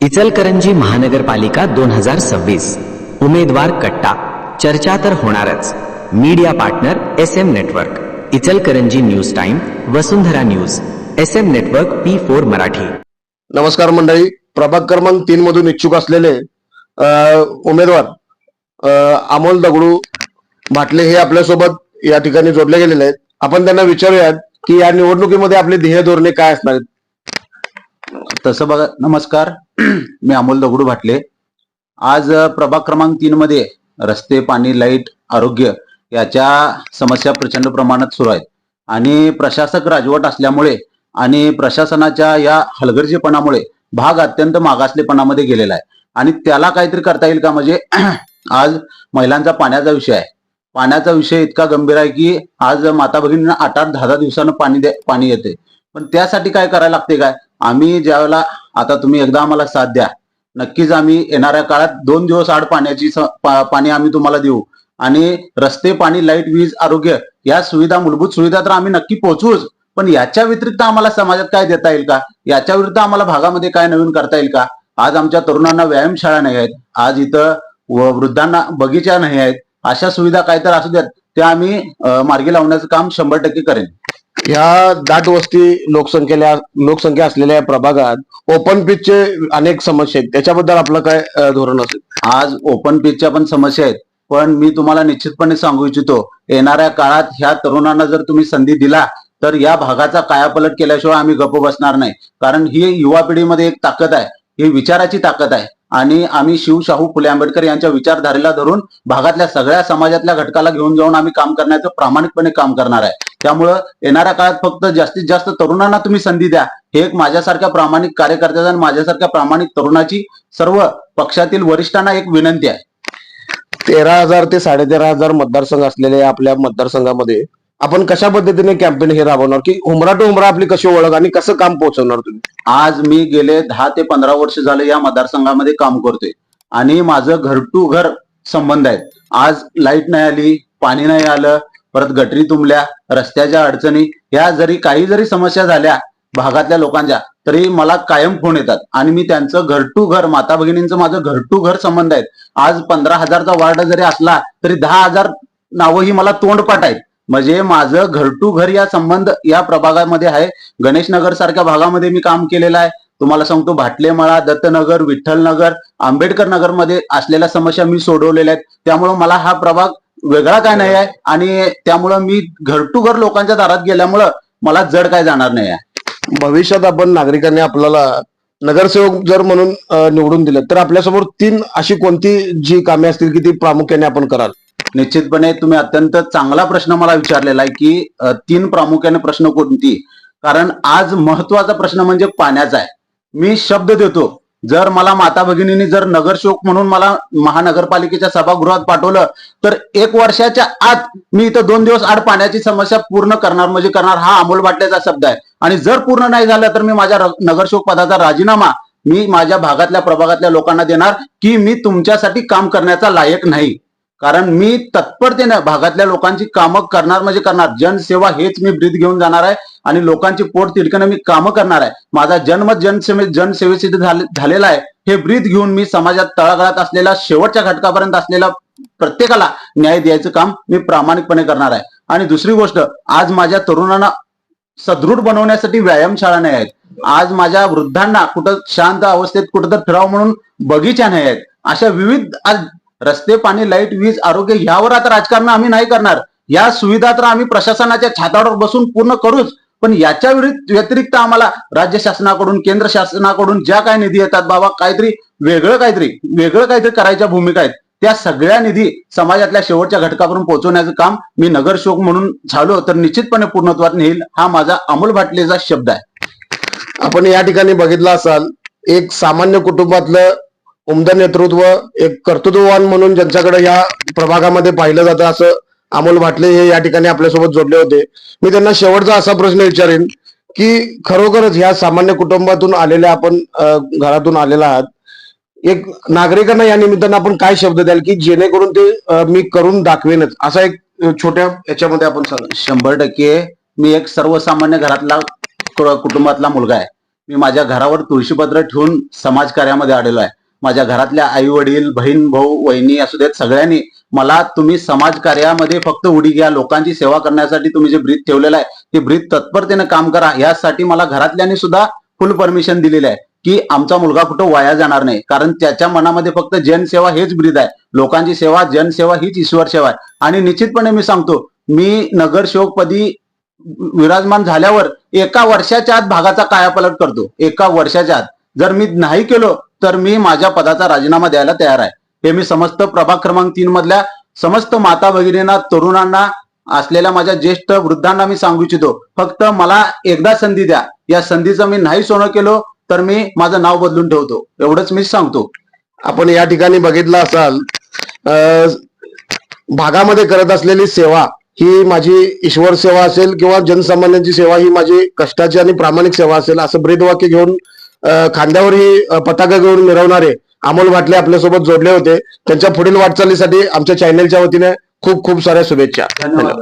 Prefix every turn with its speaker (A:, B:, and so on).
A: इचलकरंजी महानगरपालिका 2026 उमेदवार कट्टा, चर्चा तर होणारच. Media partner SM network, Ichalkaranji news time, Vasundhara news, SM network P4 Marathi.
B: नमस्कार मंडळी, प्रभाग क्रमांक 3 मधून इच्छुक असलेले उमेदवार अमोल दगडू भाटले हे आपल्यासोबत या ठिकाणी जोडले गेलेले आहेत. आपण त्यांना विचारूयात की या निवडणुकीमध्ये आपले ध्येय धोरणे काय असणार आहेत.
C: तसं बघा, नमस्कार. मी अमोल दगडू भाटले. आज प्रभाग क्रमांक 3 मध्ये रस्ते, पाणी, लाईट, आरोग्य याच्या समस्या प्रचंड प्रमाणात सुरू आहेत आणि प्रशासक राजवट असल्यामुळे आणि प्रशासनाच्या या हलगर्जीपणामुळे भाग अत्यंत मागासलेपणामध्ये गेलेला आहे आणि त्याला काहीतरी करता येईल का? म्हणजे आज महिलांचा पाण्याचा विषय आहे. पाण्याचा विषय इतका गंभीर आहे की आज माता भगिनींना 8-8, 10-10 दिवसानं पाणी येते. पण त्यासाठी काय करायला लागते काय? आम्ही ज्यावेळेला, आता तुम्ही एकदा आम्हाला साथ द्या, नक्कीच आम्ही येणाऱ्या काळात 2 दिवस आड पाणी आम्ही तुम्हाला देऊ आणि रस्ते, पाणी, लाईट, वीज, आरोग्य या सुविधा, मूलभूत सुविधा तर आम्ही नक्की पोहोचवूच. पण याच्या व्यतिरिक्त आम्हाला समाजात काय देता येईल का? याच्या विरुद्ध आम्हाला भागामध्ये काय नवीन करता येईल का? आज आमच्या तरुणांना व्यायामशाळा नाही आहेत, आज इथं वृद्धांना बगीचा नाही आहेत. अशा सुविधा काय तर असू द्यात, त्या आम्ही मार्गी लावण्याचं काम 100% करेन.
B: ह्या दाट वस्ती लोकसंख्या असलेल्या या प्रभागात ओपन पिचचे अनेक समस्या आहेत, त्याच्याबद्दल आपलं काय धोरण असेल?
C: आज ओपन पिचच्या पण समस्या आहेत, पण मी तुम्हाला निश्चितपणे सांगू इच्छितो, येणाऱ्या काळात ह्या तरुणांना जर तुम्ही संधी दिला तर या भागाचा कायापलट केल्याशिवाय आम्ही गप्प बसणार नाही. कारण ही युवा पिढीमध्ये एक ताकद आहे, ही विचाराची ताकद आहे आणि आम्ही शाहू फुले आंबेडकर यांच्या विचारधारेला धरून भागातल्या सगळ्या समाजातल्या घटकाला घेऊन जाऊन आम्ही काम करण्याचं प्रामाणिकपणे काम करणार आहे. त्यामुळं येणाऱ्या काळात फक्त जास्तीत जास्त तरुणांना तुम्ही संधी द्या, हे एक माझ्यासारख्या प्रामाणिक कार्यकर्त्याचा आणि माझ्यासारख्या प्रामाणिक तरुणाची सर्व पक्षातील वरिष्ठांना एक विनंती आहे.
B: 13,000 ते 13,500 मतदारसंघ असलेल्या आपल्या मतदारसंघामध्ये आपण कशा पद्धतीने कॅम्पेन हे राबवणार, की उमरा टू उमरा आपली कशी ओळख आणि कसं काम पोहोचवणार तुम्ही?
C: आज मी गेले 10 ते 15 वर्ष झाले या मतदारसंघामध्ये काम करतोय आणि माझं घर टू घर संबंध आहेत. आज लाईट नाही आली, पाणी नाही आलं, परत गटरी तुंबल्या, रस्त्याच्या अडचणी, ह्या काही जरी समस्या झाल्या भागातल्या लोकांच्या, तरी मला कायम फोन येतात आणि मी त्यांचं घर टू घर, माता भगिनींचं माझं घर टू घर संबंध आहेत. आज 15,000चा वार्ड जरी असला तरी 10,000 नावं ही मला तोंडपाठ आहेत. म्हणजे माझं घर टू घर या संबंध या प्रभागामध्ये आहे. गणेश नगर सारख्या भागामध्ये मी काम केलेलं आहे. तुम्हाला सांगतो, भाटलेमळा, दत्तनगर, विठ्ठलनगर, आंबेडकर नगर मध्ये असलेल्या समस्या मी सोडवलेल्या आहेत. त्यामुळं मला हा प्रभाग वेगळा काय नाही आहे आणि त्यामुळं मी घर टू घर लोकांच्या दारात गेल्यामुळं मला जड काय जाणार नाही आहे.
B: भविष्यात आपण नागरिकांनी आपल्याला नगरसेवक जर म्हणून निवडून दिलं तर आपल्यासमोर 3 अशी कोणती जी कामे असतील की ती प्रामुख्याने आपण कराल?
C: निश्चितपणे तुम्ही अत्यंत चांगला प्रश्न मला विचारलेला आहे की 3 प्रामुख्याने प्रश्न कोणती? कारण आज महत्वाचा प्रश्न म्हणजे पाण्याचा आहे. मी शब्द देतो, जर मला माता भगिनींनी जर नगरसेवक म्हणून मला महानगरपालिकेच्या सभागृहात पाठवलं तर 1 वर्षाच्या आत मी इथं 2 दिवस आड पाण्याची समस्या पूर्ण करणार, म्हणजे करणार. हा अमोल भाटलेचा शब्द आहे आणि जर पूर्ण नाही झालं तर मी माझ्या नगरसेवक पदाचा राजीनामा मी माझ्या भागातल्या प्रभागातल्या लोकांना देणार की मी तुमच्यासाठी काम करण्याचा लायक नाही. कारण मी तत्परतेने भागातल्या लोकांची कामं करणार म्हणजे करणार. जनसेवा हेच मी ब्रीद घेऊन जाणार आहे आणि लोकांची पोट तिडकणं मी कामं करणार आहे. माझा जन्म जनसेवेचे झालेला आहे. हे ब्रीद घेऊन मी समाजात तळागाळात असलेला, शेवटच्या घटकापर्यंत असलेला प्रत्येकाला न्याय द्यायचं काम मी प्रामाणिकपणे करणार आहे. आणि दुसरी गोष्ट, आज माझ्या तरुणांना सदृढ बनवण्यासाठी व्यायामशाळा नाही आहेत. आज माझ्या वृद्धांना कुठं शांत अवस्थेत कुठं तर फिरावं म्हणून बगीचा नाही आहेत. अशा विविध आज रस्ते, पाणी, लाईट, वीज, आरोग्य यावर आता राजकारण आम्ही नाही करणार. या सुविधा तर आम्ही प्रशासनाच्या छातावर बसून पूर्ण करूच, पण याच्या व्यतिरिक्त आम्हाला राज्य शासनाकडून, केंद्र शासनाकडून ज्या काय निधी येतात, बाबा काहीतरी वेगळं काहीतरी करायच्या भूमिका आहेत, त्या सगळ्या निधी समाजातल्या शेवटच्या घटकापर्यंत पोहोचवण्याचं काम मी नगरसेवक म्हणून झालो तर निश्चितपणे पूर्णत्वात नेईल. हा माझा अमोल भाटलेचा शब्द आहे.
B: आपण या ठिकाणी बघितलं असाल, एक सामान्य कुटुंबातलं उमदं नेतृत्व, एक कर्तृत्ववान म्हणून ज्यांच्याकडे या प्रभागामध्ये पाहिलं जातं, असं अमोल भाटले हे या ठिकाणी आपल्यासोबत जोडले होते. मी त्यांना शेवटचा असा प्रश्न विचारेन की खरोखरच ह्या सामान्य कुटुंबातून आलेल्या, आपण घरातून आलेला आहात, एक नागरिकांना या निमित्तानं आपण काय शब्द द्याल की जेणेकरून ते मी करून दाखवेनच, असा एक छोट्या याच्यामध्ये आपण सांगा?
C: 100% मी एक सर्वसामान्य घरातला कुटुंबातला मुलगा आहे. मी माझ्या घरावर तुळशीपत्र ठेवून समाजकार्यामध्ये आलेलो आहे. माझ्या घरातल्या आई वडील, बहीण भाऊ, वहिनी असू देत, सगळ्यांनी मला तुम्ही समाजकार्यामध्ये फक्त उडी घ्या, लोकांची सेवा करण्यासाठी तुम्ही जे ब्रीथ ठेवलेलं आहे ते ब्रीथ तत्परतेने काम करा, यासाठी मला घरातल्यांनी सुद्धा फुल परमिशन दिलेली आहे की आमचा मुलगा कुठं वाया जाणार नाही. कारण त्याच्या मनामध्ये फक्त जनसेवा हेच ब्रीद आहे. लोकांची सेवा, जनसेवा हीच ईश्वर सेवा आहे. आणि निश्चितपणे मी सांगतो, मी नगरसेवकपदी विराजमान झाल्यावर एका वर्षाच्या आत भागाचा कायापालट करतो. एका वर्षाच्या आत जर मी नाही केलो तर मी माझ्या पदाचा राजीनामा द्यायला तयार आहे. हे मी समस्त प्रभाग क्रमांक 3 मधल्या समस्त माता भगिनींना, तरुणांना, असलेल्या माझ्या ज्येष्ठ वृद्धांना मी सांगू इच्छितो, फक्त मला एकदा संधी द्या. या संधीचं मी नाही सोनं केलो तर मी माझं नाव बदलून ठेवतो, एवढंच मी सांगतो.
B: आपण या ठिकाणी बघितलं असाल, भागामध्ये करत असलेली सेवा ही माझी ईश्वर सेवा असेल किंवा जनसामान्यांची सेवा ही माझी कष्टाची आणि प्रामाणिक सेवा असेल, असं ब्रीदवाक्य घेऊन खांद्यावर ही पताका घेऊन मिरवणारे अमोल भाटले आपल्यासोबत जोडले होते. त्यांच्या पुढील वाटचालीसाठी आमच्या चॅनेलच्या वतीने खूप खूप साऱ्या शुभेच्छा.
C: धन्यवाद.